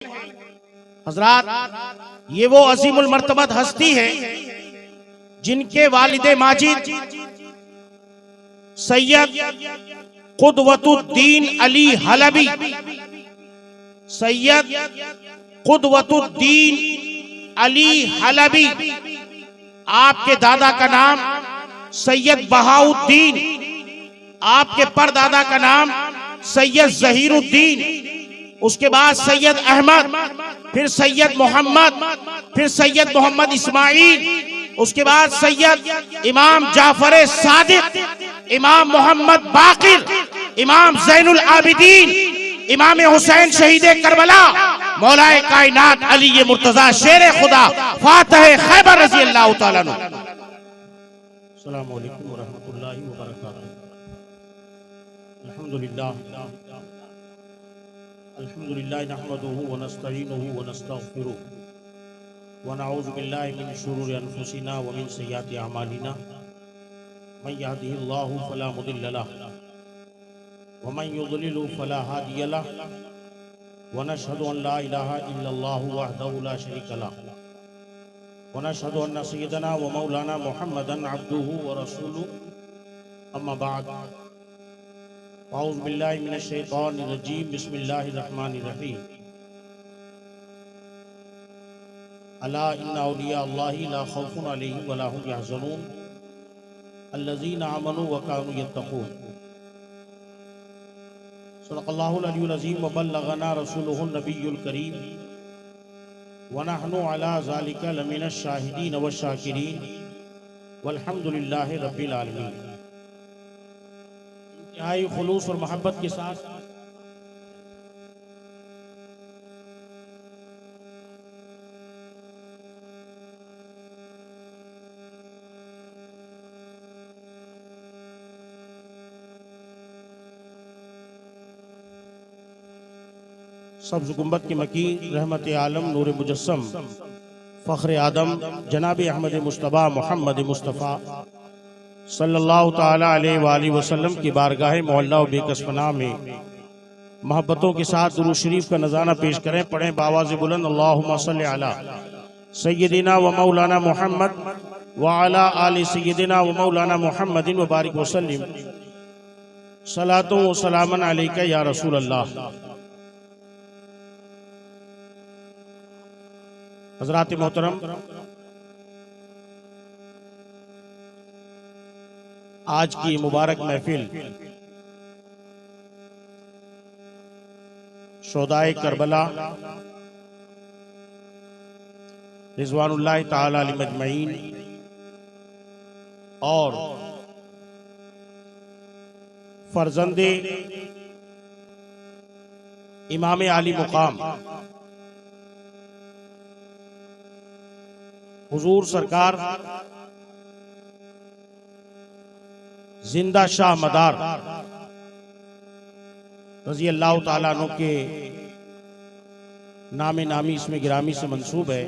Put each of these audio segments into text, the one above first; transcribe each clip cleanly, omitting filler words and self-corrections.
हजरात, ये वो अजीमुल मर्तबत हस्ती है जिनके वालिदे माजिद सैयद कुदवतुद्दीन अली हलबी, सैयद कुदवतुद्दीन अली हलबी, आपके दादा का नाम सैयद बहाउद्दीन, आपके परदादा का नाम सैयद जहीरुद्दीन, उसके बाद सैयद अहमद, फिर सैयद मोहम्मद, फिर सैयद मोहम्मद इस्माइल, उसके बाद सैयद इमाम जाफर सादिक, इमाम मोहम्मद बाकिर, इमाम ज़ैनुल आबिदीन, इमाम हुसैन शहीद करबला, मौलाए कायनात अली मुर्तजा शेर खुदा फातह खैबर रज़ी अल्लाह तआला अन्हु। अस्सलामु अलैकुम व रहमतुल्लाहि व बरकातहू। अल्हम्दुलिल्लाह नहमदुहु व नस्तईनुहु व नस्तगफिरुहु व नऊज़ु बिल्लाहि मिन शुरूरि अनफुसिना व मिन सय्यिआति अमालिना। मन यहदिहिल्लाहु फला मुदिल्ल लहु व मन युद्लिलहु फला हादिय लहु व नशहदु अन ला इलाहा इल्लल्लाहु वहदहु ला शरीका लहु व नशहदु अन्न सय्यदना व मौलाना मुहम्मदन अब्दुहु व रसूलुहु। अम्मा बाद, औज़ु बिल्लाहि मिनश शैतानिर रजीम, बिस्मिल्लाहिर रहमानिर रहीम। अला इन्ना औलिया अल्लाहि ला खौफुन अलैहिम व ला हुम यहज़नून अल्लज़ीना आमनू व कानू यत्तक़ून। सदक़ल्लाहुल अलियुल अज़ीम व बल्लगना रसूलुहुन नबियुल करीम व नहनु अला ज़ालिका लमिनश शाहिदीन व शाकिरीन वल्हम्दुलिल्लाहि रब्बिल आलमीन। इंतहाई खुलूस और मोहब्बत के साथ सब्ज़ गुंबद के मकीन रहमत आलम नूर मुजस्सम फ़ख्र आदम जनाब अहमद मुस्तफ़ा मोहम्मद मुस्तफ़ा सल्लल्लाहु ताला अलैहि वालैहि वसल्लम की बारगाह मोहल्ला व बेकसपना में मोहब्बतों के साथ दुरूद शरीफ का नज़ारा पेश करें। पढ़ें बावाज़ बुलंद, अल्लाहुम्मा सल्लि अला सय्यदिना व मौलाना मुहम्मद व अला आलि सय्यदिना व मौलाना मुहम्मदिन व बारिक वसल्लिम सलातो व सलामन अलैका या रसूल अल्लाह। हज़रात मोहतरम, आज की मुबारक महफिल शोदाए करबला रिज़वानुल्लाह ताला अलैहि मजमईन और फर्जंदे इमाम आली मुकाम हुजूर सरकार जिंदा शाह मदार रज़ी अल्लाह ताला अन्हु के नामे नामी इसमें गिरामी से मंसूब है।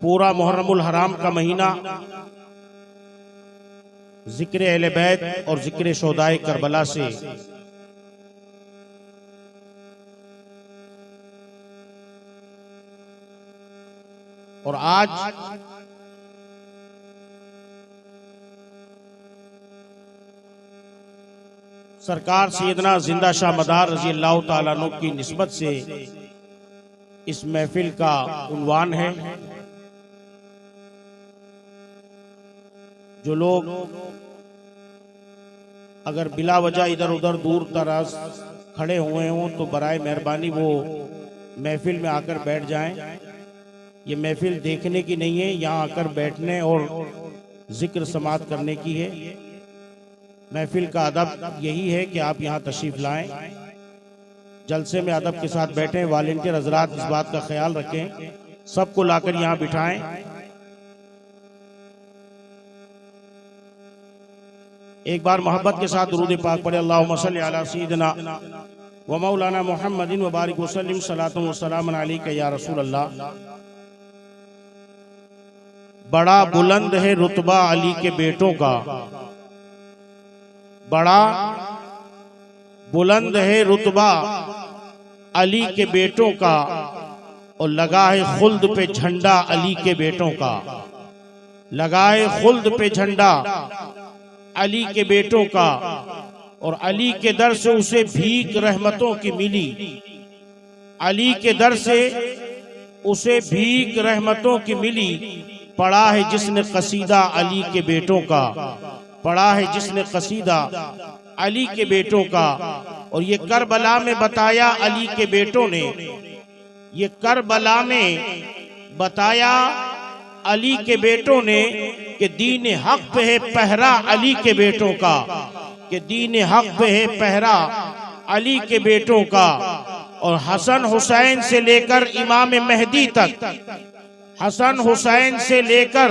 पूरा मुहर्रमुल हराम का महीना जिक्र अहले बैत और जिक्र शोदाए करबला से और आज सरकार सैयदना जिंदा शाह मदार रज़ी अल्लाह ताला अन्हु की निस्बत से इस महफिल का उन्वान है। जो लोग अगर बिला वजह इधर उधर दूर दराज खड़े हुए हों तो बराए मेहरबानी वो महफिल में आकर बैठ जाएं। ये महफिल देखने की नहीं है, यहाँ आकर बैठने और जिक्र समात करने की है। महफिल का अदब यही है कि आप यहाँ तशरीफ लाएं, जलसे में अदब के साथ बैठें। वॉलंटियर हजरात इस बात का ख्याल रखें, सबको लाकर यहाँ बिठाएं। एक बार मोहब्बत के साथ दुरूद पाक पढ़े, अल्लाहुम्मा सल्लि अला सय्यिदिना व मौलाना मुहम्मदिन व बारिक वसल्लिम सलातो व सलामन अलैका या रसूल अल्लाह। बड़ा बुलंद है रुतबा अली के बेटों का, बड़ा बुलंद है रुतबा अली के बेटों का, और लगा है खुल्द पे झंडा अली के बेटों का। लगा है खुल्द पे झंडा अली के बेटों का, और अली के दर से उसे भीख रहमतों की मिली। अली के दर से उसे भीख रहमतों की मिली। पढ़ा है जिसने कसीदा अली के बेटों का, पढ़ा है जिसने कसीदा अली के बेटों का। और ये करबला में बताया अली के बेटों ने, ये करबला में बताया अली के बेटों ने कि दीन हक पे है पहरा अली के बेटों का, कि दीन हक पे है पहरा अली के बेटों का। और हसन हुसैन से लेकर इमाम मेहदी तक, हसन हुसैन से लेकर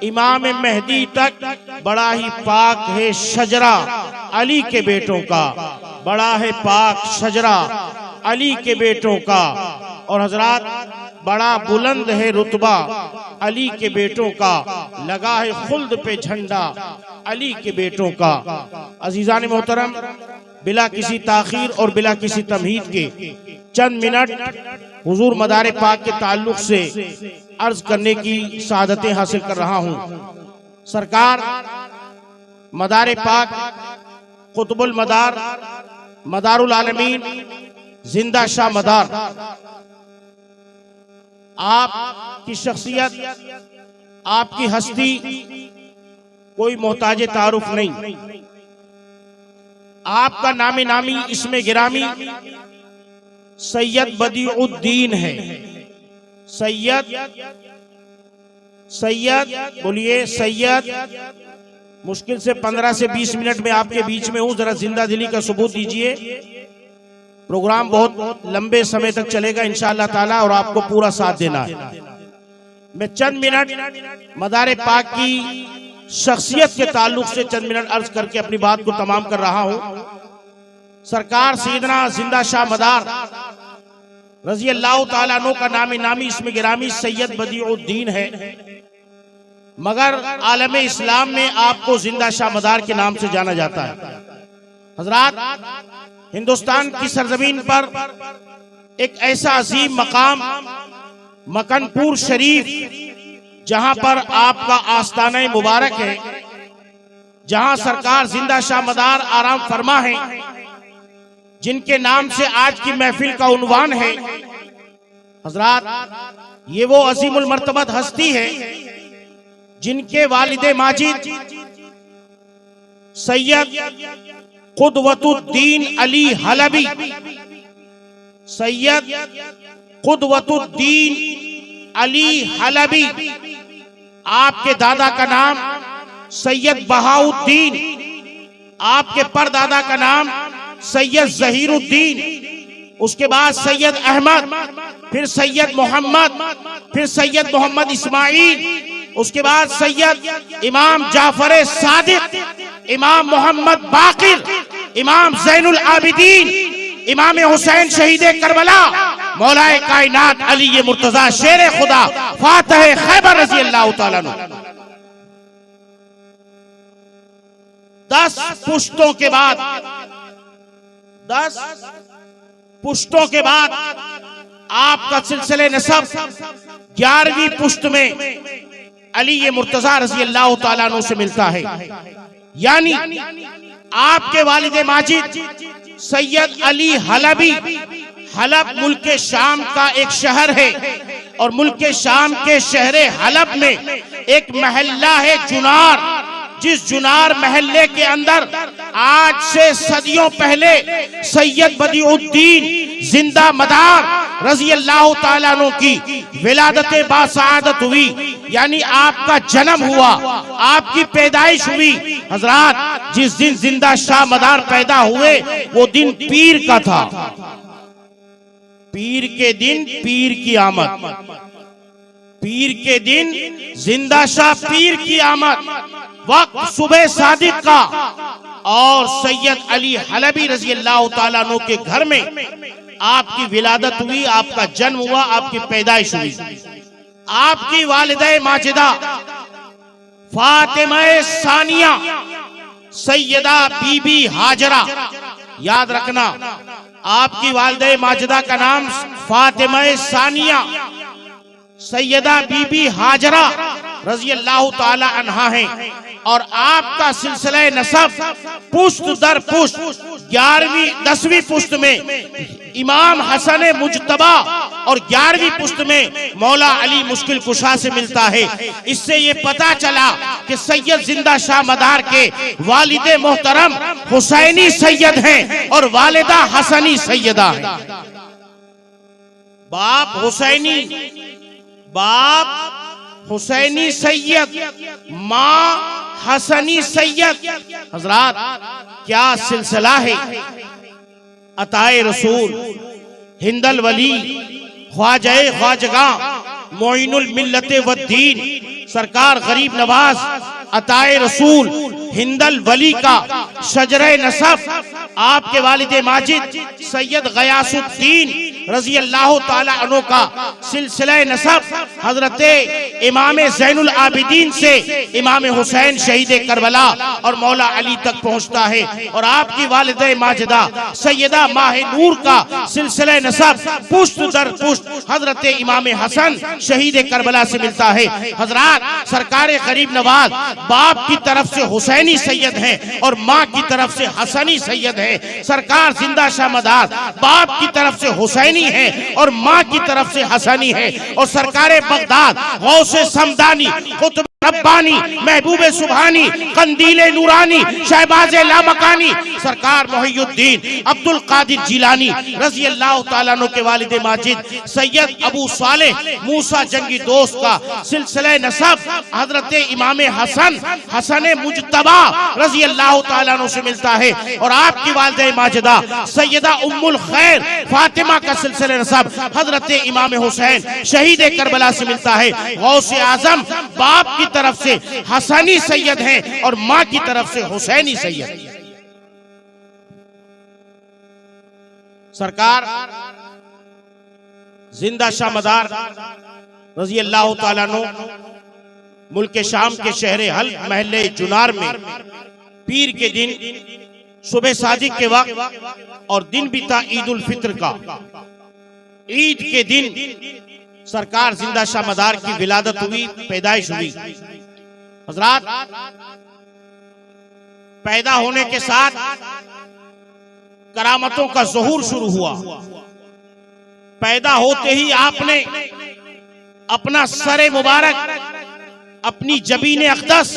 इमाम मेहदी तक बड़ा ही पाक है शजरा अली के बेटों का, बड़ा है पाक शजरा अली के बेटों का। और हजरात बड़ा बुलंद है रुतबा अली के बेटों का, लगा है खुल्द पे झंडा अली के बेटों का। अजीजान मोहतरम, बिला किसी ताखीर और बिला किसी तमहीद के चंद मिनट हुजूर मदार पाक के ताल्लुक से अर्ज करने की सआदतें हासिल कर रहा हूँ। सरकार मदार पाक कुतुबुल मदार, मदारुल आलमीन, जिंदा शाह मदार, आपकी शख्सियत, आपकी हस्ती कोई मोहताज तारुफ नहीं। आपका नामी नामी इसमें गिरामी सैयद बदीउद्दीन है। सैयद, सैयद बोलिए सैयद। मुश्किल से 15 से 20 मिनट में आपके बीच में हूं, जरा जिंदा दिली का सबूत दीजिए। प्रोग्राम बहुत लंबे समय तक चलेगा इंशाअल्लाह ताला, और आपको पूरा साथ देना है। मैं चंद मिनट मदार पाक की शख्सियत के ताल्लुक से चंद मिनट अर्ज करके अपनी बात को तमाम कर रहा हूं। सरकार सैयदना जिंदा शाह मदार रजी अल्लाह ताला अन्हु का नामी नामी इसमें गिरामी सैयद बदीउद्दीन है, मगर आलम इस्लाम में आपको जिंदा शाह मदार के नाम से जाना जाता है। हजरात, हिंदुस्तान की सरजमीन पर एक ऐसा अजीम मकाम मकनपुर शरीफ, जहां पर आपका आस्ताना मुबारक है, जहां सरकार जिंदा शाह मदार आराम फरमा है, जिनके नाम से आज की महफिल का उन्वान है। हजरात, ये वो अजीमुल मर्तबत हस्ती है जिनके वालिदे माजिद सैयद कुदवतुद्दीन अली हलबी, सैयद कुदवतुद्दीन अली हलबी, आपके दादा का नाम सैयद बहाउद्दीन, आपके परदादा का नाम सैयद जहीरुद्दीन, उसके बाद सैयद अहमद, फिर सैयद मोहम्मद, फिर सैयद मोहम्मद इस्माइल, उसके बाद सैयद इमाम जाफर सादिक, इमाम मोहम्मद बाकिर, इमाम ज़ैनुल आबिदीन, इमाम हुसैन शहीद करबला, मौलाए कायनात अली मुर्तजा शेर खुदा फातह खैबर रज़ी अल्लाह तआला अन्हु। 10 पुश्तों के बाद, 10 पुश्तों के बाद आपका सिलसिले नसब 11वीं पुश्त में अली मुर्तजा रज़ी अल्लाह तआला अन्हु से मिलता है। यानी आपके वालिद माजिद सैयद अली हलबी, हलब मुल्क शाम का एक शहर है, और मुल्क शाम के शहर हलब में एक महल्ला है जुनार, जिस जुनार महल्ले के अंदर आज से सदियों पहले सैयद बदीउद्दीन जिंदा मदार रजी अल्लाह ताला अन्हु की विलादत बासआदत हुई, यानी आपका जन्म हुआ, आपकी पैदाइश हुई। हजरात, जिस दिन जिंदा शाह मदार पैदा हुए वो दिन पीर का था। पीर के दिन पीर की आमद, पीर के दिन जिंदा शाह पीर की आमद, वक्त सुबह सादिक का, और सैयद अली हलबी रजी अल्लाह ताला अन्हु के घर में आपकी विलादत हुई, आपका जन्म हुआ, आपकी पैदाइश हुई। आपकी वालिदा माजिदा फातिमा सानिया सैयदा बीबी हाजरा, याद रखना, आपकी वालिदा माजिदा का नाम फातिमा सानिया सैयदा बीबी हाजरा रजी अल्लाह ताला अन्हा है, और आपका सिलसिला नसब पुश्त दर पुश्त 11वीं 10वीं पुश्त में इमाम हसन मुजतबा और 11वीं पुश्त में मौला अली मुश्किल कुशा से मिलता है। इससे ये पता चला कि सैयद जिंदा शाह मदार के वालिदे मोहतरम हुसैनी सैयद हैं और वालिदा हसनी सैयदा हैं। बाप हुसैनी सैयद, माँ हसनी सैयद। हजरात, क्या सिलसिला है। अताए रसूल, हिंदल वली, ख्वाजा ख्वाजगा, मोइनुल मिल्लते वद्दीन, सरकार गरीब नवाज अताए रसूल हिंदल वली का शजरे नसब आपके वालिदे माजिद सैयद गयासुद्दीन रजी अल्लाह ताला अन्हु का सिलसिला नसब हजरत इमाम ज़ैनुल आबिदीन से इमाम हुसैन शहीद करबला और मौला अली तक पहुंचता है। और आपकी वालिदा माजिदा सैयदा माह नूर का सिलसिला नसब पुश्त दर पुश्त हजरत इमाम हसन शहीद करबला से मिलता है। हजरात, सरकार गरीब नवाज बाप की तरफ से हुसैनी सैयद हैं और माँ की तरफ से हसनी सैयद है। सरकार जिंदा शाह मदार बाप की तरफ से हुसैनी है और माँ की तरफ से हसनी है। और सरकार बगदाद गौसे समदानी कुतुब रब्बानी महबूबे सुभानी कंदीले नूरानी शहबाजे लामकानी सरकार मोहियुद्दीन अब्दुल कादिर जिलानी रजी अल्लाह ताला अन्हु के वालिदे माजिद सैयद अबू सालेह मूसा जंगी दोस्त का सिलसिला नसब हजरत इमाम हसन हसन मुजतबा रजी अल्लाह ताला अन्हु से मिलता है। और आपकी वालिदा माजिदा सैयदा उम्मुल खैर फातिमा का सिलसिला नसब हजरत इमाम हुसैन शहीद करबला से मिलता है। गौसे आजम बाप की तरफ से हसनी सैयद हैं और मां की तरफ से हुसैनी सैयद। सरकार जिंदा शाह मदार रजी अल्लाह ताला अन्हु मुल्क शाम के शहर हल महल्ले जुनार में पीर के दिन सुबह सादिक के वक्त और दिन भी था ईद उल फित्र का, ईद के दिन सरकार जिंदा शाह मदार की विलादत हुई, पैदाइश हुई। हजरात, पैदा होने के साथ करामतों का ज़हूर शुरू हुआ। पैदा होते ही आपने अपना सरे मुबारक अपनी जबीन अक़दस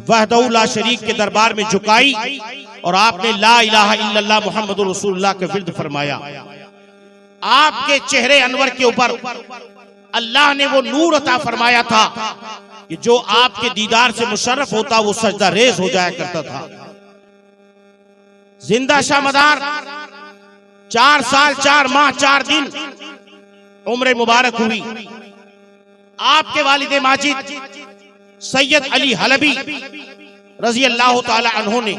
वहदहू ला शरीक के दरबार में झुकाई और आपने ला इलाहा इल्लल्लाह मुहम्मदुर रसूलुल्लाह का विर्द फरमाया। आपके चेहरे अनवर के ऊपर अल्लाह ने वो नूर अता फरमाया था कि जो आपके दीदार से मुशर्रफ होता वो सजदा रेज हो जाया करता था। जिंदा शाह मदार 4 साल 4 माह 4 दिन उम्र मुबारक हुई। आपके वालिदे माजिद सैयद अली हलबी रजी अल्लाह ताला अन्हु ने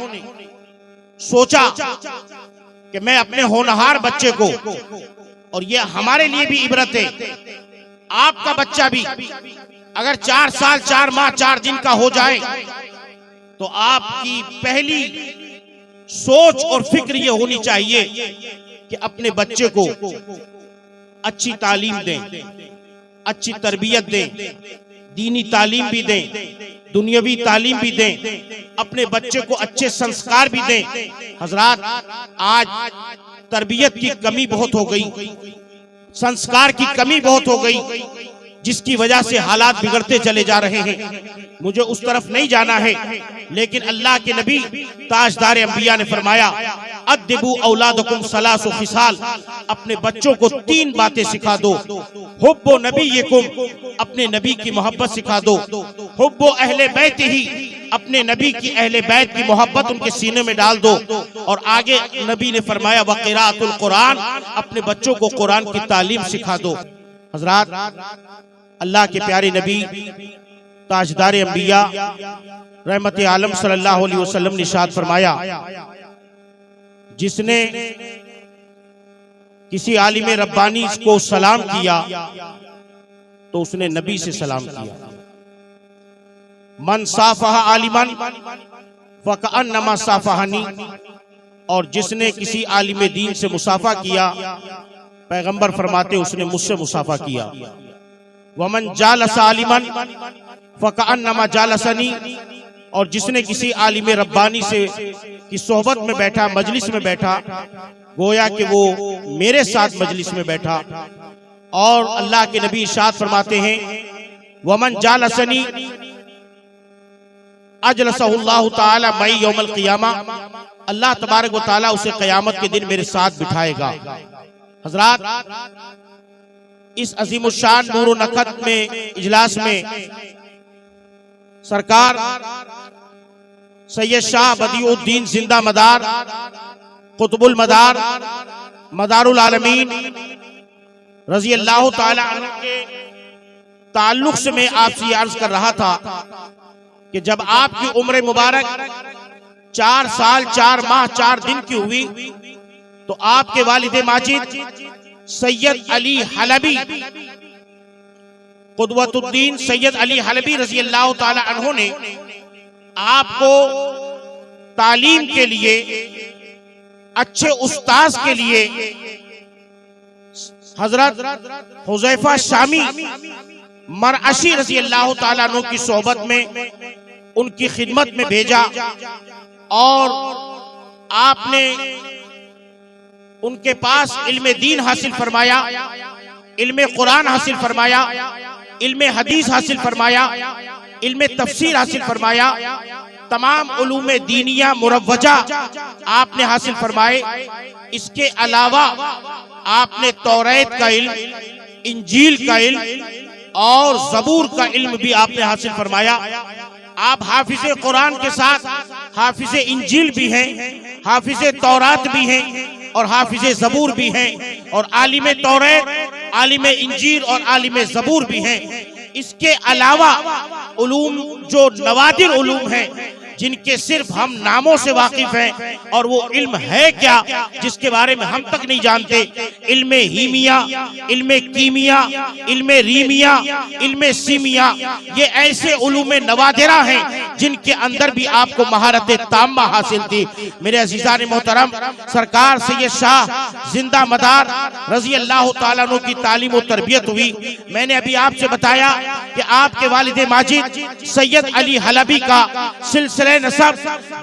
सोचा कि मैं अपने होनहार बच्चे को, और ये हमारे लिए भी इबरत है, आपका बच्चा भी अगर 4 साल 4 माह 4 दिन का हो जाए तो आपकी पहली सोच और फिक्र ये होनी चाहिए कि अपने बच्चे को अच्छी तालीम दें, अच्छी तरबियत दें, दीनी तालीम भी दें, दुनियावी तालीम भी दें, अपने बच्चे को अच्छे संस्कार भी दें। हजरात, आज तरबियत की कमी बहुत हो गई, संस्कार की कमी बहुत हो गई, जिसकी वजह से हालात बिगड़ते चले जा रहे हैं। मुझे उस तरफ नहीं जाना है, लेकिन अल्लाह के नबी ताजदार अंबिया ने फरमाया अद्दिबू औलादकुम सलासु खिसाल, अपने बच्चों को 3 बातें सिखा दो। हुब्बो नबीयकुम, अपने नबी की मोहब्बत सिखा दो। हुब्बो अहले बैत ही, अपने नबी की अहले बैत की मोहब्बत उनके सीने में डाल दो। और आगे नबी ने फरमाया वक़िराअतुल कुरान, अपने बच्चों को कुरान की तालीम सिखा दो। हजरात, अल्लाह के प्यारे नबी ताजदार अंबिया रहमत आलम सल्लल्लाहु अलैहि वसल्लम ने इरशाद फरमाया, जिसने किसी आलिम रब्बानी को सलाम किया तो उसने नबी से सलाम किया। मन साफहा आलिमन फकअन्नमा साफहनी, और जिसने किसी आलिम दीन से मुसाफा किया, पैगंबर फरमाते उसने मुझसे मुसाफा किया। वमन जालस आलिमन फकअन्नमा जालसनी, और जिसने किसी आलिम रब्बानी से की सोहबत में बैठा, मजलिस में बैठा, गोया कि वो मेरे साथ मजलिस में बैठा। और अल्लाह के नबी इरशाद फरमाते हैं वमन जालसनी अजलसहुल्लाहु ताला मई यौमल क़ियामा, अल्लाह तबारक व ताला उसे क़यामत के दिन मेरे साथ बिठाएगा। हजरात, इस अज़ीमुश्शान नूर नक़द में इजलास में सरकार सैयद शाह बदिउद्दीन जिंदा मदार कुतुबुल मदार मदारुल आलमीन रज़ी अल्लाह ताला अन्हु के ताल्लुक से मैं आपसे अर्ज कर रहा था कि जब आपकी उम्र मुबारक 4 साल 4 माह 4 दिन की हुई तो आपके वालिद माजिद सैयद अली हलबी कुदवतुद्दीन सैयद अली हलबी रज़ी अल्लाह ताला अन्हु ने आपको तालीम के लिए, अच्छे उस्ताद के लिए हजरत हुज़ैफा शामी मरअशी रज़ी अल्लाह ताला अन्हु की सोहबत में उनकी खिदमत में भेजा और आपने उनके पास इल्म दीन हासिल फरमाया, इल्म कुरान हासिल फरमाया, इल्म हदीस हासिल फरमाया, इल्म तफसीर हासिल फरमाया, तमाम उलूम दीनिया मुरव्वजा आपने हासिल फरमाए। इसके अलावा आपने तौरात का इल्म, इंजील का इल्म और ज़बूर का इल्म भी आपने हासिल फरमाया। आप हाफिज़े कुरान के साथ हाफिज़े इंजील भी हैं, हाफिज़े तौरात भी हैं और हाफिज़े ज़बूर भी हैं, और आलिम तौरात, आलिम इंजील और आलिम ज़बूर भी हैं। इसके अलावा उलूम जो नवादिर उलूम हैं जिनके सिर्फ हम नामों से वाकिफ हैं, और वो इल्म है क्या जिसके बारे में हम तक नहीं जानते। इल्म हीमिया, इल्म कीमिया, इल्म रीमिया, इल्म सीमिया, ये ऐसे उलूम नवादिरा हैं जिनके अंदर भी आपको महारत ताम्मा हासिल थी। मेरे अज़ीज़ान मोहतरम, सरकार सैयद शाह जिंदा मदार रज़ी अल्लाह ताला अन्हु की तालीम और तरबियत हुई। मैंने अभी आपसे बताया कि आपके वालिद माजिद सैयद अली हलबी का सिलसिला नसब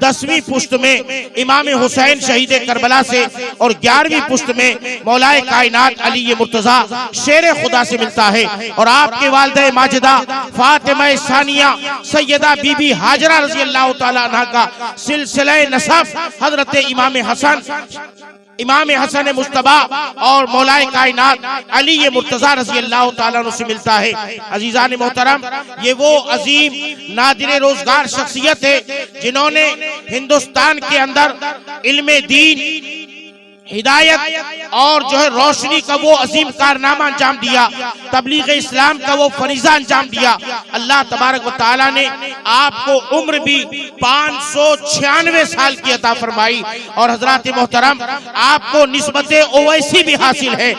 10वीं पुश्त में इमाम हुसैन शहीद करबला से और 11वीं पुश्त में मौलाए कायनात अली मुर्तजा शेर खुदा से मिलता है। और आपके वालिदा माजिदा फातिमा सानिया सैयदा बीबी हाजरा रज़ी अल्लाह ताला अन्हा का सिलसिला नसब हजरत इमाम हसन मुस्तबा और मौलाए कायनात अली मुर्तजा रज़ी अल्लाह ताला अन्हु से मिलता है। अजीज़ान मोहतरम, ये वो अजीम नादिर रोजगार शख्सियत है जिन्होंने हिंदुस्तान के अंदर इल्म दीन, हिदायत और जो है रोशनी का वो अजीम कारनामा अंजाम दिया, तबलीग इस्लाम का वो फरीजा अंजाम दिया। अल्लाह तबारक व तआला ने आपको उम्र भी 596 साल की अता फरमाई और हजरात मोहतरम आपको निस्बत ओवैसी भी हासिल है।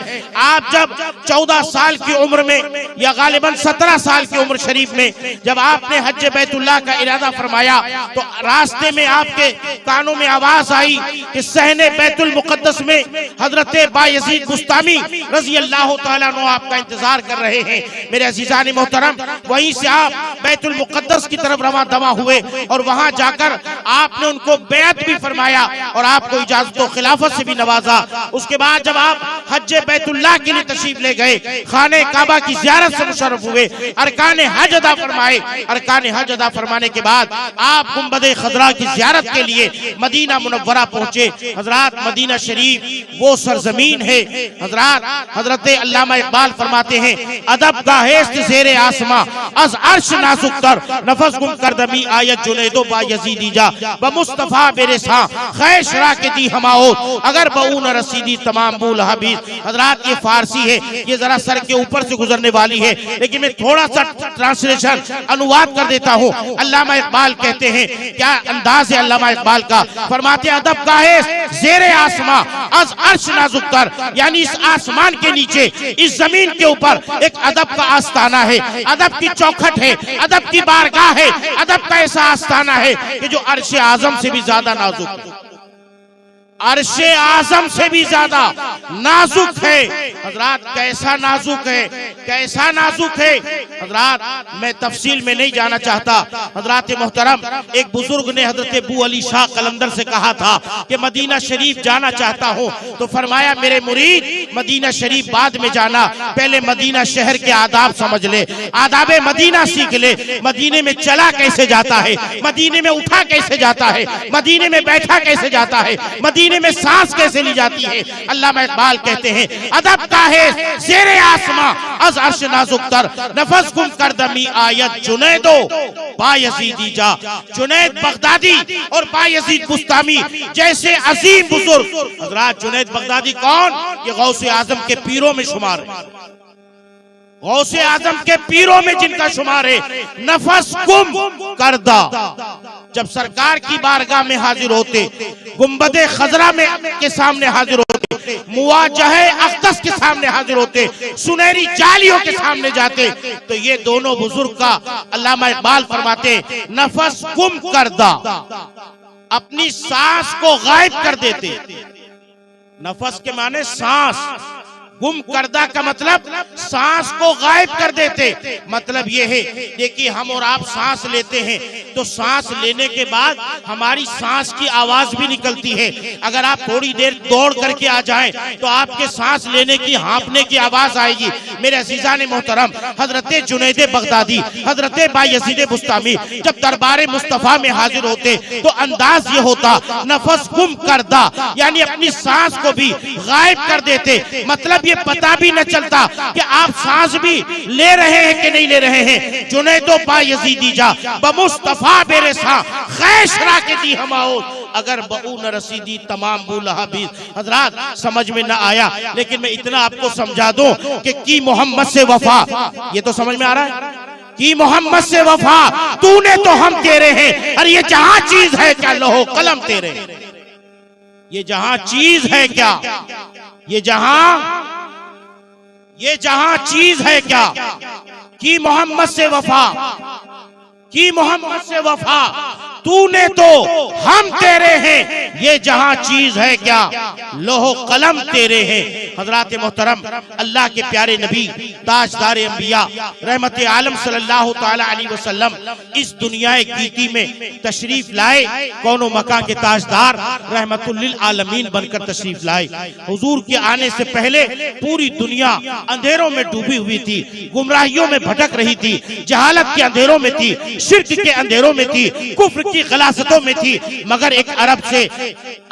आप जब 14 साल की उम्र में या गालिबन 17 साल की उम्र शरीफ में जब आपने हज बैतुल्लाह का इरादा फरमाया तो रास्ते में आपके कानों में आवाज आई कि सहने बैतुल मुकद्दस में हजरत बायजीद बुस्तामी रज़ी अल्लाह ताला अन्हु आपका इंतजार कर रहे हैं। मेरे अज़ीज़ान मोहतरम, वहीं से आप बैतुल मुकद्दस की तरफ रवा दवा हुए और वहां जाकर आपने उनको बैत भी फरमाया और आपको इजाजत और खिलाफत से भी नवाजा। उसके बाद जब आप हज बैतुल्लाह के लिए तशरीफ ले गए, खाने काबा की ज़ियारत से मुशर्रफ हुए, अरकान हज अदा फरमाए। अरकान हज अदा फरमाने के बाद आप गुंबद खदरा की ज़ियारत के लिए मदीना मुनव्वरा पहुंचे। हजरात, मदीना शरीफ वो सरजमीन है हजरात, हजरत अल्लामा इकबाल फरमाते हैं अदब का हेस्त ज़ेरे आसमां अज अर्श नाजुक तर नफस गुम कर दमी आयत जुनैदो बा यजीदी जा ब मुस्तफा बेरे सा खैश रा के दी हमाओ अगर बऊ न रसीदी तमाम बूल हबीब। हजरात, ये फारसी है, ये जरा सर के ऊपर से गुजरने वाली है, लेकिन मैं थोड़ा सा ट्रांसलेशन अनुवाद कर देता हूँ। अल्लामा इकबाल कहते हैं, क्या अंदाज है अल्लामा इकबाल का, फरमाते अदब का हेस्त ज़ेरे आसमां अज अर्श नाजुक तर, यानी इस आसमान के नीचे इस जमीन के ऊपर एक अदब का आस्ताना है, अदब की चौखट है, अदब की बारगाह है, अदब का ऐसा आस्ताना है कि जो अर्श आजम से भी ज्यादा नाजुक है। अर्शे आजम से भी ज्यादा नाजुक है। हजरात कैसा नाजुक है, कैसा नाजुक है हजरात, मैं तफसील में नहीं जाना चाहता। हजरात मोहतरम, एक बुजुर्ग ने हजरत अबू अली शाह कलंदर से कहा था कि मदीना शरीफ जाना चाहता हूँ, तो फरमाया मेरे मुरीद मदीना शरीफ बाद में जाना, पहले मदीना शहर के आदाब समझ ले, आदाबे मदीना सीख ले। मदीने में चला कैसे जाता है, मदीने में उठा कैसे जाता है, मदीने में बैठा कैसे जाता है, मदीने में सांस कैसे ली जाती है। अल्लामा इकबाल कहते हैं अदब का है ज़ेरे आसमां अज अर्श नाजुक तर, नफस गुम कर दमी आयत जुनैदो बायजीदी जा। जुनैद बगदादी और बायजीद बुस्तामी जैसे अजीम बुजुर्ग। हजरात जुनैद बगदादी कौन? ये गौसे आजम के पीरों में शुमार है, गौसे आजम के पीरों में जिनका शुमार है। नफस गुम करदा, जब सरकार की बारगाह में हाजिर होते, गुंबदे खजरा में के सामने हाजिर होते, मुवाजहे अख्तस के सामने हाजिर होते, सुनहरी जालियों के सामने जाते, तो ये दोनों बुजुर्ग का अल्लामा इकबाल फरमाते नफस गुम करदा, अपनी सांस को गायब कर देते। नफस के माने सांस, गुम करदा का मतलब सांस को गायब कर देते। मतलब ये है, देखिए हम और आप सांस लेते हैं तो सांस लेने के बाद हमारी सांस की आवाज भी निकलती है। अगर आप थोड़ी देर दौड़ करके आ जाएं तो आपके सांस लेने की, हाँफने की आवाज आएगी। मेरे अजीजान मोहतरम, हजरत जुनैद बगदादी, हजरत बायजीद बुस्तामी जब दरबार मुस्तफा में हाजिर होते तो अंदाज ये होता नफस गुम करदा, यानी अपनी सांस को भी गायब कर देते। मतलब ये पता भी न चलता कि आप सांस भी ले रहे हैं कि नहीं ले रहे हैं। जुनैदो बायजीदी जा बमुस्तफा बेरसा खैशरा के दी हमाओ, अगर बऊ न रसीदी तमाम बुलहा भी। हजरात समझ में ना आया, लेकिन मैं इतना आपको समझा दूं कि की मोहम्मद से वफा, ये तो समझ में आ रहा है कि मोहम्मद से वफा तूने तो हम तेरे हैं, और ये जहां चीज है क्या लोहो कलम तेरे, ये जहां चीज है क्या, ये जहां चीज है क्या, कि मोहम्मद से वफा, कि मोहम्मद से वफा तूने तो हम तेरे हैं, ये जहां चीज है क्या लोहो कलम तेरे हैं। हजरात मोहतरम, अल्लाह के प्यारे नबी ताजदार अंबिया रहमत आलम सल्लल्लाहु ताला अलैहि वसल्लम इस दुनिया गीती में तशरीफ लाए, कौनो मका के ताजदार रहमतुल लिल आलमीन बनकर तशरीफ लाए। हुजूर के आने से पहले पूरी दुनिया अंधेरों में डूबी हुई थी, गुमराहियों में भटक रही थी, जहालत के अंधेरों में थी, शिर्क के अंधेरों में थी, कुफ्र की गलासतों में थी। मगर एक अरब से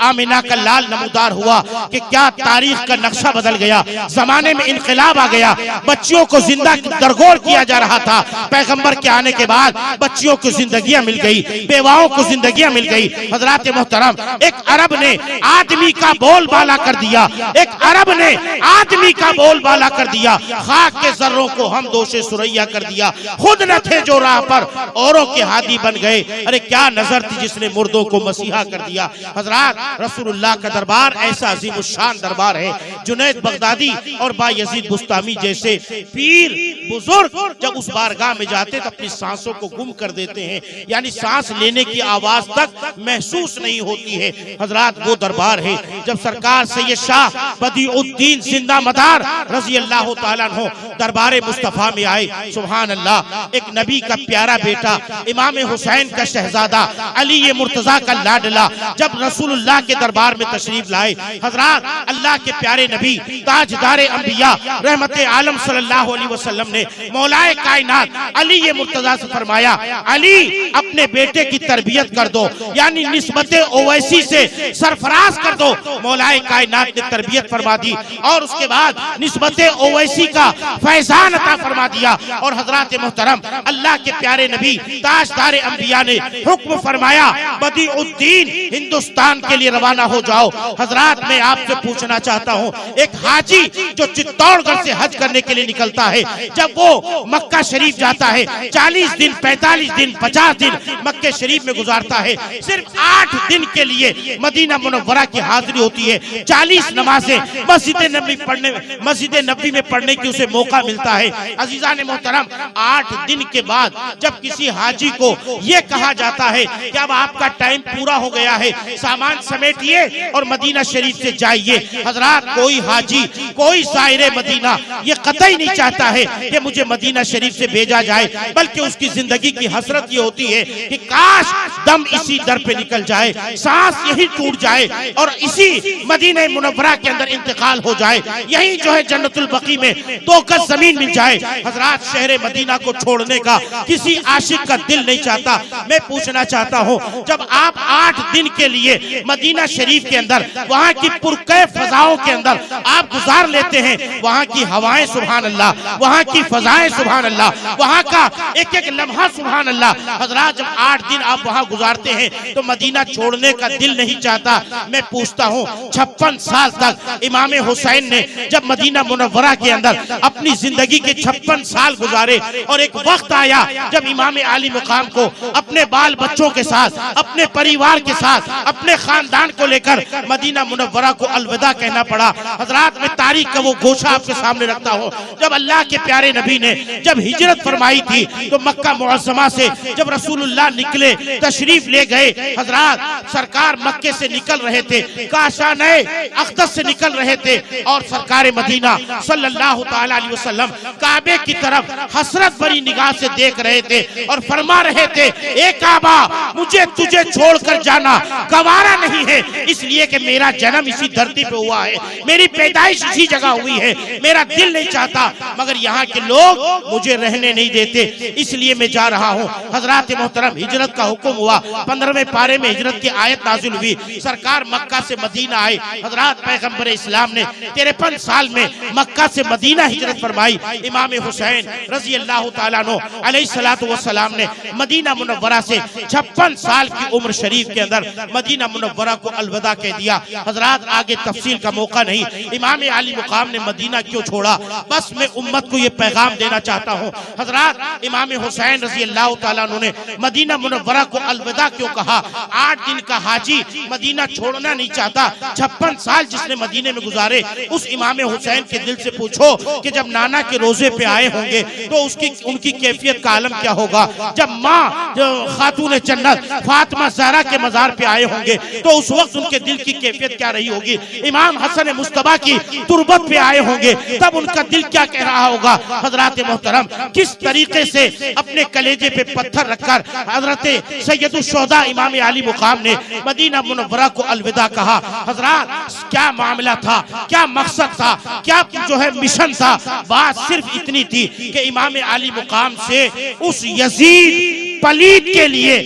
आमिना का लाल नमूदार हुआ कि क्या तारीख का नक्शा बदल गया, जमाने में इनकलाब आ गया। बच्चियों को जिंदा दरगोर किया जा रहा था, पैगंबर के आने के बाद बच्चियों को जिंदगियां मिल गई, बेवाओं को जिंदगियां मिल गई। हजरात मोहतरम, एक अरब ने आदमी का बोलबाला कर दिया, एक अरब ने आदमी का बोलबाला कर दिया। खाक के जर्रों को हम दोषे सुरैया कर दिया, खुद न थे जो राह पर औरों के हादी बन गए। अरे क्या नजर थी जिसने मुर्दों को मसीहा कर दिया। हजरात, रसूलुल्लाह का दरबार ऐसा अजीमुशान दरबार है। जुनैद बगदादी और बायजीद बुस्तामी जैसे पीर बुजुर्ग जब उस बारगाह में जाते तो अपनी सांसों को गुम कर देते हैं, यानी सांस लेने की आवाज तक महसूस नहीं होती है। हजरात, वो दरबार है जब सरकार सैयद शाह बदीउद्दीन जिंदा मदार रजी अल्लाह तआला अन्हु दरबार मुस्तफा में आए। सुभान अल्लाह, एक नबी का प्यारा बेटा, इमाम हुसैन का शहजादा, अली ये मुर्तजा का लाडला जब रसूलुल्लाह के दरबार में तशरीफ लाए। हजरात, अल्लाह के प्यारे नबी ताजदारे अंबिया रहमत आलम सल्लल्लाहु अलैहि वसल्लम ने मौलाए कायनात अली ये मुर्तजा से फरमाया, अली अपने बेटे की तरबियत कर दो, यानी निस्बते ओवैसी से सरफराज कर दो। मौलाए कायनात ने तरबियत फरमा दी और उसके बाद निस्बते ओवैसी का फैजान अता फरमा दिया। और हजरात मोहतरम, अल्लाह के प्यारे नबी ताजदारे अंबिया ने हुक्म फरमाया, बदीउद्दीन हिंदुस्तान के लिए रवाना हो जाओ। हजरात, मैं आपसे पूछना चाहता हूँ, एक हाजी जो चित्तौड़गढ़ से हज करने के लिए निकलता है, जब वो मक्का शरीफ जाता है, 40 दिन 45 दिन 50 दिन मक्के शरीफ में गुजारता है, सिर्फ 8 दिन के लिए मदीना मुनव्वरा की हाजिरी होती है। 40 नमाजें मस्जिद नबी में पढ़ने की उसे मौका मौका मिलता है। अजीजा ने मोहतरम, 8 दिन के बाद जब किसी हाजी को ये कहा जाता है कि अब आपका टाइम पूरा हो गया है, सामान समेटिए और मदीना शरीफ से जाइए। हजरात, कोई हाजी, कोई सायरे मदीना ये कतई नहीं चाहता है कि मुझे मदीना शरीफ से भेजा जाए, बल्कि उसकी जिंदगी की हसरत ये होती है कि काश दम इसी दर पे निकल जाए, सांस यही टूट जाए और इसी मदीना मुनव्वरा के अंदर इंतकाल हो जाए, यही जो है जन्नतुल बकी में 2 गज जमीन मिल जाए। हजरात, शहर मदीना को छोड़ने का किसी आशिक का दिल नहीं चाहता। मैं पूछना चाहता हूँ, जब आप 8 दिन के लिए मदीना शरीफ के अंदर वहाँ की पुरकैफ फजाओं के अंदर आप गुजार लेते हैं, वहाँ की हवाएं सुभान अल्लाह, वहाँ की फजाएं सुभान अल्लाह, वहाँ का एक एक लम्हा सुभान अल्लाह। हजरात, जब 8 दिन आप वहाँ गुजारते हैं तो मदीना छोड़ने का दिल नहीं चाहता। मैं पूछता हूँ, 56 साल तक इमाम हुसैन ने जब मदीना मुनव्वरा के अंदर अपनी जिंदगी के 56 साल गुजारे और एक वक्त आया जब इमाम आली मुकाम को अपने बाल बच्चों के साथ, अपने परिवार के साथ, अपने खानदान को लेकर मदीना मुनव्वरा को अलविदा कहना पड़ा। हजरात, मैं तारीख का वो गोशा आपके सामने रखता हूँ। जब अल्लाह के प्यारे नबी ने जब हिजरत फरमाई थी तो मक्का मुअज़्ज़मा से जब रसूलुल्लाह निकले, तशरीफ ले गए, हजरात सरकार मक्के से निकल रहे थे, काशाने अक़दस से निकल रहे थे और सरकार मदीना सल्लल्लाहु तआला अलैहि वसल्लम काबे की तरफ हसरत भरी निगाह से देख रहे थे और फरमा रहे थे, ए काबा, मुझे तुझे छोड़कर जाना गवारा नहीं है, इसलिए कि मेरा जन्म इसी धरती पे हुआ है, मेरी पैदाइश इसी जगह हुई है, मेरा दिल नहीं चाहता मगर यहाँ के लोग मुझे रहने नहीं देते, इसलिए मैं जा रहा हूँ। हजरात मोहतरम, हिजरत का हुक्म हुआ, 15वें पारे में हिजरत की आयत नाजिल हुई, सरकार मक्का से मदीना आए। हजरात, पैगंबर इस्लाम ने 53 साल में मक्का से मदीना हिजरत फरमाई। इमाम हुसैन रजी अल्लाह तआला अन्हु अलैहिस्सलातु वस्सलाम ने मदीना मुनव्वरा से 56 साल की उम्र शरीफ के अंदर मदीना मुनव्वरा को अलविदा कह दिया। हजरात, आगे तफसील का मौका नहीं, इमाम आली मुकाम ने मदीना क्यों छोड़ा, बस मैं उम्मत को ये पैगाम देना चाहता हूँ। हजरात, इमाम हुसैन रजी अल्लाह तआला अन्हु ने मदीना मुनव्वरा को अलविदा क्यों कहा? 8 दिन का हाजी मदीना छोड़ना नहीं चाहता। 56 साल जिसने मदीने में गुजारे, उस इमाम हुसैन के दिल से पूछो कि जब नाना के रोजे पे आए होंगे तो उनकी कैफियत का आलम क्या होगा। जब माँ खातून जन्नत फातिमा ज़हरा के मजार पे आए होंगे तो उस वक्त उनके दिल की कैफियत क्या रही होगी। इमाम हसन मुस्तफा की तुरबत पे आए होंगे तब उनका दिल क्या कह रहा होगा। हजरात मोहतरम, किस तरीके से अपने कलेजे पे पत्थर रखकर हजरत सैयदुल शुहदा इमाम आली मुकाम ने मदीना मुनव्वरा को अलविदा कहा। हजरात, क्या मामला था, क्या मकसद था, क्या जो है मिशन था। बात सिर्फ इतनी थी कि इमाम आली मुकाम से उस यजीद पलीद के लिए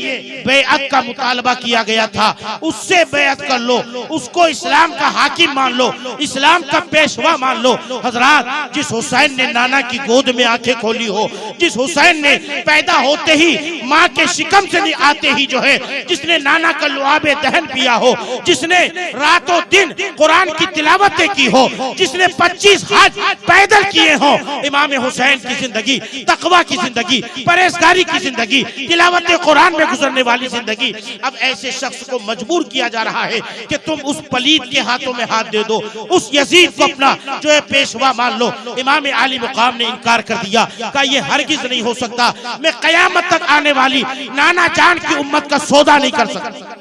बेअत का मुतालबा किया गया था, उससे बेअत कर लो, उसको इस्लाम का हाकिम मान लो, इस्लाम का पेशवा मान लो। हजरात, जिस हुसैन ने नाना की गोद में आंखें खोली हो, जिस हुसैन ने पैदा होते ही माँ के शिकम से आते ही जो है जिसने नाना का लुआबे दहन पिया हो, जिसने रातों दिन कुरान की तिलावतें की हो, जिसने 25 हज पैदल किए हो, इमाम हुसैन की जिंदगी तकवा की जिंदगी, परहेजगारी की जिंदगी, तिलावत कुरान में गुजरने वाली जिंदगी। अब ऐसे शख्स को मजबूर किया जा रहा है कि तुम उस पलीद के हाथों में हाथ दे दो, उस यजीद को अपना जो है पेशवा मान लो। इमाम आली मुकाम ने इनकार कर दिया, कहा यह हरगिज नहीं हो सकता, मैं कयामत तक आने वाली नाना जान की उम्मत का सौदा नहीं कर सकता,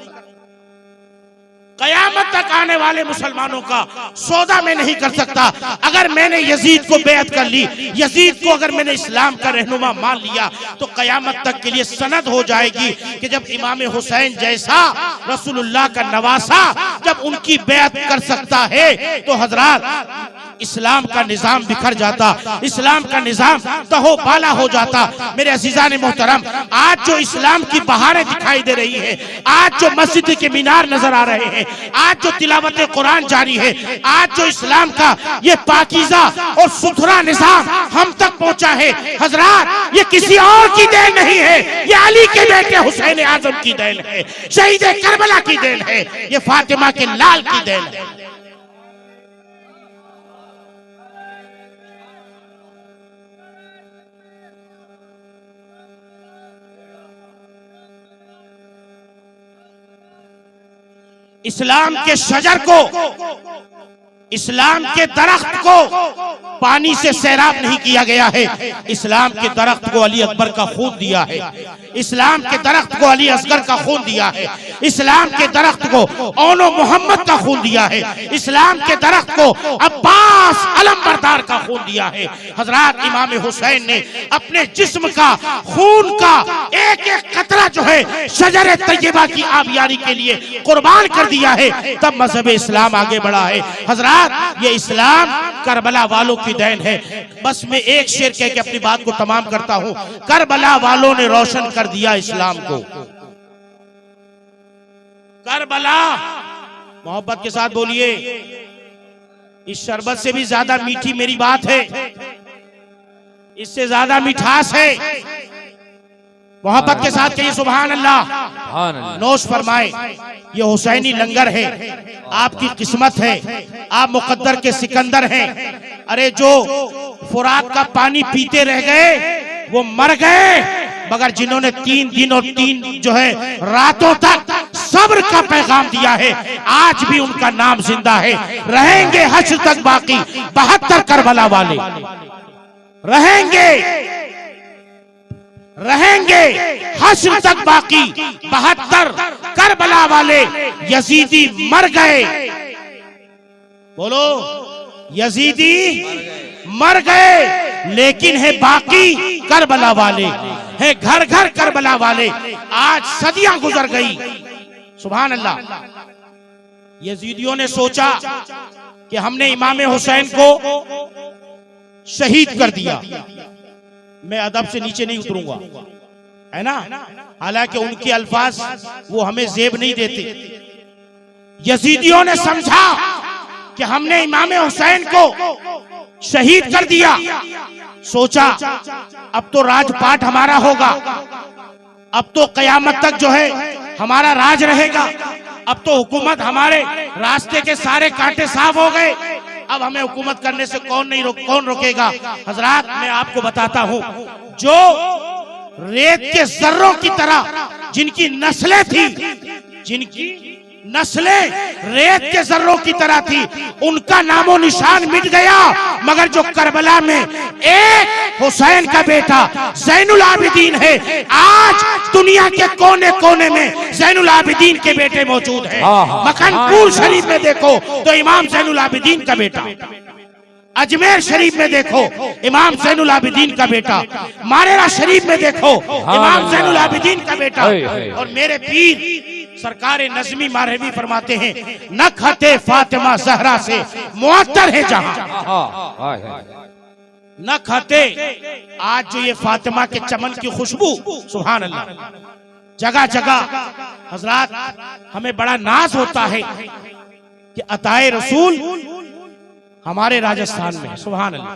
कयामत तक आने वाले मुसलमानों का सौदा मैं नहीं कर सकता। अगर मैंने यजीद को बेअत कर ली, यजीद को अगर मैंने इस्लाम का रहनुमा मान लिया तो कयामत तक के लिए सनद हो जाएगी कि जब इमाम हुसैन जैसा रसूलुल्लाह का नवासा जब उनकी बेअत कर सकता है तो हजरात इस्लाम का निजाम बिखर जाता, इस्लाम का निजाम तहो बाला हो जाता। मेरे अजीजा ने मोहतरम, आज जो इस्लाम की बहारें दिखाई दे रही है, आज जो मस्जिद के मीनार नजर आ रहे हैं, आज जो तिलावत कुरान जारी है, आज जो इस्लाम का ये पाकीज़ा और सुथरा निजाम हम तक पहुंचा है, हजरात ये किसी और की देन नहीं है, ये अली के बेटे हुसैन आजम की देन है, शहीद करबला की देन है, ये फातिमा के लाल की देन है। इस्लाम के शजर को इस्लाम के दरख्त को पानी से सैराब नहीं किया गया है। इस्लाम के दरख्त को अली अकबर का खून दिया है। इस्लाम के दरख्त को अली असगर का खून दिया है। इस्लाम के दरख्त को ओनो मोहम्मद का खून दिया है। इस्लाम के दरख्त को अब्बास अलमबरदार का खून दिया है। हजरत इमाम हुसैन ने अपने जिस्म का खून का एक एक कतरा जो है शजर तैयबा की आबियारी के लिए कुर्बान कर दिया है। तब मजहब इस्लाम आगे बढ़ा है। हजरत ये इस्लाम करबला वालों की देन है। बस मैं एक शेर कह के अपनी बात को तमाम करता हूं। करबला वालों ने रोशन कर दिया इस्लाम को। करबला, मोहब्बत के साथ बोलिए। इस शरबत से भी ज्यादा मीठी मेरी बात है, इससे ज्यादा मिठास है। मोहब्बत के साथ कहिए सुभान अल्लाह। नोश फरमाए। ये हुसैनी लंगर है, आपकी किस्मत है, आप मुकद्दर के सिकंदर हैं। अरे जो फुरात का पानी पीते रह गए वो मर गए, मगर जिन्होंने 3 दिन और 3 जो है रातों तक सब्र का पैगाम दिया है, आज भी उनका नाम जिंदा है। रहेंगे हश्र तक बाकी 72 करबला वाले, रहेंगे हश्र तक बाकी 72 करबला वाले। यजीदी मर गए, बोलो यजीदी मर गए, लेकिन है बाकी करबला वाले, है घर घर करबला वाले। आज सदियां गुजर गई, सुभान अल्लाह। यजीदियों ने सोचा कि हमने इमाम हुसैन को शहीद कर दिया। मैं अदब से नीचे नहीं उतरूंगा, है ना, हालांकि उनके अल्फाज वो हमें जेब नहीं देते। यजीदियों ने समझा कि हमने इमाम हुसैन को शहीद कर दिया। सोचा अब तो राजपाट हमारा होगा, अब तो कयामत तक जो है हमारा राज रहेगा, अब तो हुकूमत हमारे रास्ते के सारे कांटे साफ हो गए, अब हमें हुकूमत करने से कौन रोकेगा। हजरात मैं आपको बताता हूँ, जो रेत के जर्रों की तरह जिनकी नस्लें थी, जिनकी नस्लें रेत के जर्रों की तरह थी, उनका नामो निशान मिट गया। मगर जो करबला में एक हुसैन का बेटा ज़ैनुल आबिदीन है, आज दुनिया के कोने कोने में ज़ैनुल आबिदीन के बेटे मौजूद हैं। मकनपुर शरीफ में देखो तो इमाम ज़ैनुल आबिदीन का बेटा, अजमेर शरीफ में देखो इमाम ज़ैनुल आबिदीन का बेटा, मारेरा शरीफ में देखो इमाम ज़ैनुल आबिदीन का बेटा। और मेरे पीर सरकार नज़मी मारहवी फरमाते हैं, न खते फातिमा ज़हरा से मुअत्तर है जहां, न खते। आज जो ये फातिमा के चमन की खुशबू, सुभान अल्लाह, जगह जगह हजरात हमें बड़ा नाज होता है कि अताए रसूल हमारे राजस्थान में, सुभान अल्लाह,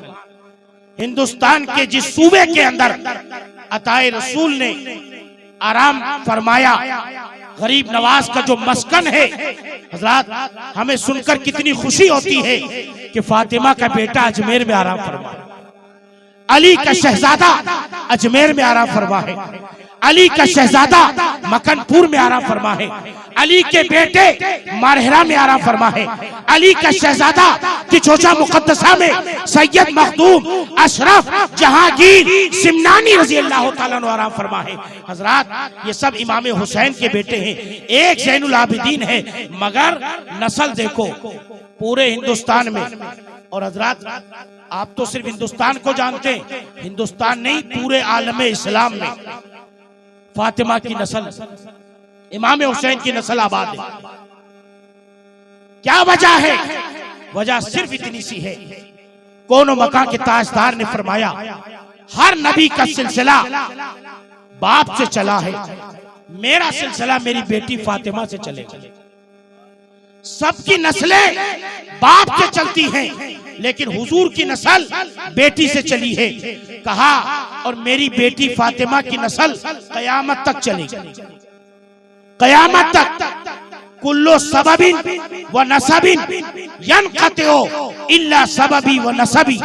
हिंदुस्तान के जिस सूबे के अंदर अताए रसूल ने आराम फरमाया, गरीब नवाज का जो मस्कन है, हजरात हमें सुनकर कितनी खुशी होती है कि फातिमा का बेटा अजमेर में आराम फरमा है, अली का शहजादा अजमेर में आराम फरमा है, अली का शहजादा मकनपुर में आराम फरमा है, अली के बेटे मारहरा में आराम फरमा है, अली का शहजादा तिछोचा मुकद्दसा में सैयद मखदूम अशरफ जहांगीर सिमनानी रजी अल्लाह ताला अन्हु आराम फरमा है। हजरात ये सब इमाम हुसैन के बेटे हैं, एक ज़ैनुल आबिदीन है, मगर नस्ल देखो पूरे हिंदुस्तान में। और हजरात आप तो सिर्फ हिंदुस्तान को जानते हैं, हिंदुस्तान नहीं पूरे आलम इस्लाम में फातिमा की नस्ल, इमाम हुसैन की नस्ल आबाद है। क्या वजह है? वजह सिर्फ इतनी सी है, कौनो मकां के ताजदार ने फरमाया, हर नबी का सिलसिला बाप से चला है, मेरा सिलसिला मेरी बेटी फातिमा से चलेगा। सबकी नस्लें बाप से चलती हैं, लेकिन हुजूर की नस्ल बेटी से चली है। कहा और मेरी बेटी फातिमा की नस्ल कयामत तक चलेगी, कयामत तक। कुल्लो सबबिन व नसबिन यनक़तिउ इल्ला सबबी व नसबी।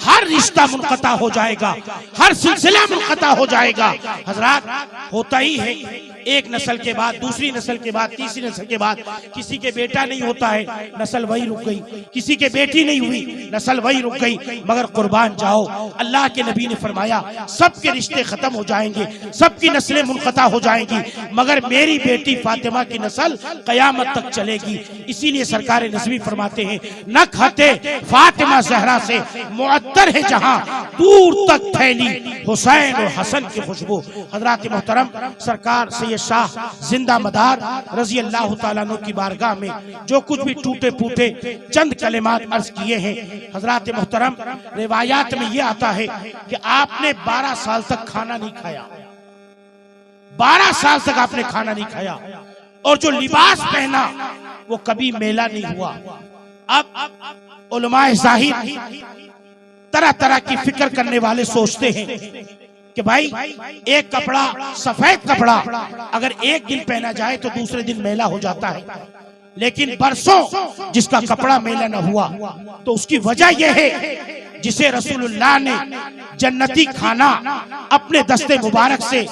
हर रिश्ता मुनक़ता हो जाएगा, हर सिलसिला मुनक़ता हो जाएगा। हजरात, होता ही है, एक नस्ल के बाद दूसरी नस्ल के बाद तीसरी नस्ल के बाद किसी के बेटा नहीं होता है, नस्ल वही रुक गई, किसी के बेटी नहीं हुई, नस्ल वही रुक गई। मगर कुर्बान जाओ, अल्लाह के नबी ने फरमाया सबके रिश्ते खत्म हो जाएंगे, सबकी नस्लें मुनक़ता हो जाएंगी, मगर मेरी बेटी फातिमा की नस्ल कयामत तक चलेगी। इसीलिए सरकार नज़मी फरमाते हैं, नखते फातिमा ज़हरा से मुअत्तर है जहां, दूर तक फैली हुसैन और हसन की खुशबू। हज़रात मोहतरम, सरकार सैयद शाह जिंदा मदार रज़ी अल्लाह तआला अन्हु की बारगाह में जो कुछ भी टूटे फूटे चंद कलिमात अर्ज किए हैं। हज़रात मोहतरम, रिवायात में यह आता है कि आपने 12 साल तक खाना नहीं खाया, 12 साल तक आपने खाना नहीं खाया, और जो लिबास पहना वो कभी मेला नहीं हुआ। अब उलमाए ज़ाहिर तरह तरह की फिक्र करने वाले सोचते हैं कि भाई एक कपड़ा, सफेद कपड़ा अगर एक दिन पहना जाए तो दूसरे दिन मेला हो जाता है, लेकिन बरसों जिसका कपड़ा मेला न हुआ तो उसकी वजह यह है जिसे रसूलुल्लाह ने जन्नती खाना अपने दस्ते मुबारक से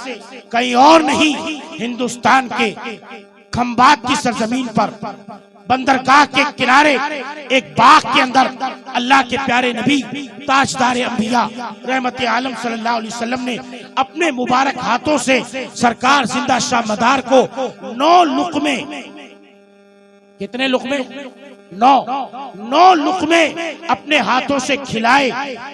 कहीं और नहीं, हिंदुस्तान के खंबात की सरजमीन पर बंदरगाह के किनारे एक बाग के अंदर अल्लाह के प्यारे नबी ताजदार अंबिया रहमत आलम सल्लल्लाहु अलैहि वसल्लम ने अपने मुबारक हाथों से सरकार जिंदा शाह मदार को 9 लुक़मे, कितने लुक़मे? 9 लुक़मे अपने हाथों से खिलाए,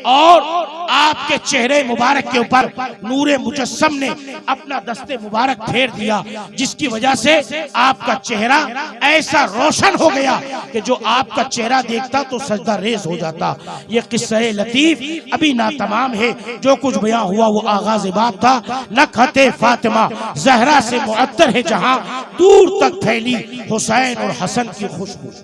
और आपके चेहरे मुबारक के ऊपर नूरे मुजस्सम ने अपना दस्ते मुबारक फेर दिया, जिसकी वजह से आपका चेहरा ऐसा रोशन हो गया कि जो आपका चेहरा देखता तो सजदा रेज हो जाता। ये किस्सा लतीफ अभी ना तमाम है, जो कुछ बयां हुआ वो आगाज़ बात था। नखते फातिमा ज़हरा से मुअत्तर है जहां, दूर तक फैली हुसैन और हसन की खुशबू।